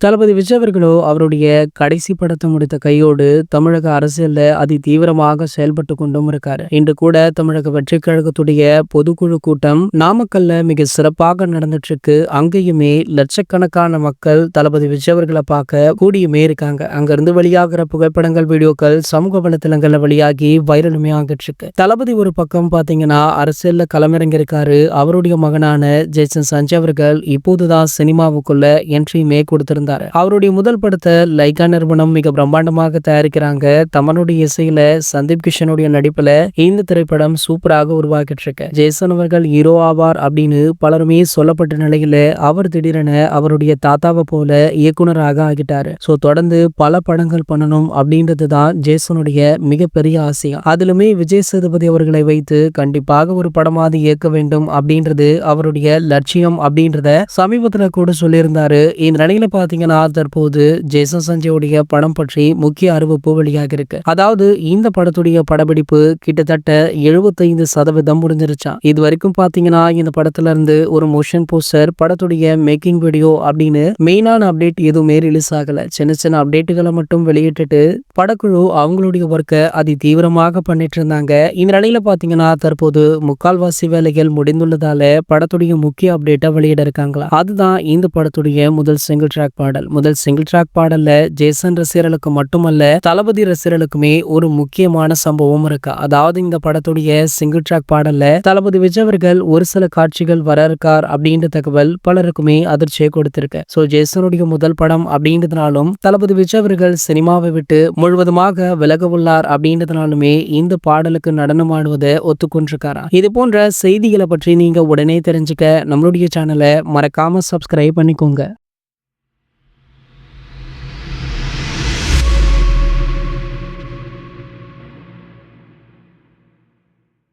தளபதி விஜய் அவர்களோ அவருடைய கடைசி படத்தை முடித்த கையோடு தமிழக அரசியல்ல அதி தீவிரமாக செயல்பட்டு கொண்டும் இருக்காரு. இன்று கூட தமிழக வெற்றிக் கழகத்துடைய பொதுக்குழு கூட்டம் நாமக்கல்ல மிக சிறப்பாக நடந்துட்டு இருக்கு. அங்கேயுமே லட்சக்கணக்கான மக்கள் தளபதி விஜய் அவர்களை பார்க்க கூடியுமே இருக்காங்க. அங்கிருந்து வெளியாகிற புகைப்படங்கள், வீடியோக்கள் சமூக வலைதளங்கள்ல வெளியாகி வைரலுமே ஆகிட்டு இருக்கு. தளபதி ஒரு பக்கம் பாத்தீங்கன்னா அரசியல்ல களமிறங்கியிருக்காரு. அவருடைய மகனான ஜேசன் சஞ்சய் அவர்கள் இப்போதுதான் சினிமாவுக்குள்ள என்ட்ரியுமே கொடுத்திருந்தார். அவருடைய முதல் படத்தை லைகா நிறுவனம் மிக பிரம்மாண்டமாக தயாரிக்கிறாங்க. தமனுடைய இசையில சந்தீப் கிஷனுடைய நடிப்புல இந்த திரைப்படம் சூப்பராக உருவாக்கிட்டு இருக்கு. ஜேசன் அவர்கள் ஹீரோ ஆவார் அப்படின்னு பலருமே சொல்லப்பட்ட நிலையில அவர் திடீரென அவருடைய தாத்தாவை போல இயக்குனராக ஆகிட்டாரு. சோ தொடர்ந்து பல படங்கள் பண்ணணும் அப்படின்றதுதான் ஜேசனுடைய மிகப்பெரிய ஆசையா. அதிலுமே விஜய் சேதுபதி அவர்களை வைத்து கண்டிப்பாக ஒரு படமாவது இயக்க வேண்டும் அப்படின்றது அவருடைய லட்சியம் அப்படின்றத சமீபத்துல கூட சொல்லியிருந்தாரு. இந்த நிலையில பாத்தீங்கன்னா தற்போது ஜேசன் சஞ்சயோடைய படம் பற்றி முக்கிய அறிவிப்பு வெளியாக இருக்கு. அதாவது இந்த படத்துடைய படப்பிடிப்பு கிட்டத்தட்ட 75% முடிஞ்சிருச்சான். இது வரைக்கும் பாத்தீங்கன்னா இந்த படத்துல இருந்து ஒரு மோஷன் போஸ்டர், படத்துடைய மேக்கிங் வீடியோ அப்படின்னு மெயினான அப்டேட் எதுவுமே ரிலீஸ் ஆகல. சின்ன சின்ன அப்டேட்டுகளை மட்டும் வெளியிட்டு படக்குழு அவங்களுடைய ஒர்க்கை அதி தீவிரமாக பண்ணிட்டு இருந்தாங்க. இந்த நிலையில பாத்தீங்கன்னா தற்போது முக்கால்வாசி வேலைகள் முடிந்துள்ளதால படத்துடைய முக்கிய அப்டேட்டை வெளியிட இருக்காங்களா. அதுதான் இந்த படத்துடைய முதல் சிங்கிள் ட்ராக் பாடல். முதல் சிங்கிள் ட்ராக் பாடல்ல ஜேசன் ரசிகர்களுக்கு மட்டுமல்ல தளபதி ரசிகர்களுக்குமே ஒரு முக்கியமான சம்பவம் இருக்கு. அதாவது இந்த படத்துடைய சிங்கிள் ட்ராக் பாடல்ல தளபதி விஜய் அவர்கள் ஒரு சில காட்சிகள் வர இருக்கார் அப்படின்ற தகவல் பலருக்குமே அதிர்ச்சியை கொடுத்திருக்கு. சோ ஜேசனுடைய முதல் படம் அப்படின்றதுனாலும் தளபதி விஜய் அவர்கள் சினிமாவை விட்டு முழுவதுமாக விலக உள்ளார் அப்படின்றதுனாலுமே இந்த பாடலுக்கு நடனம் ஆடுவதை ஒத்துக்கொண்டிருக்காரா. இது போன்ற செய்திகளை பற்றி நீங்க உடனே தெரிஞ்சுக்க நம்மளுடைய சேனலை மறக்காம சப்ஸ்கிரைப் பண்ணிக்கோங்க.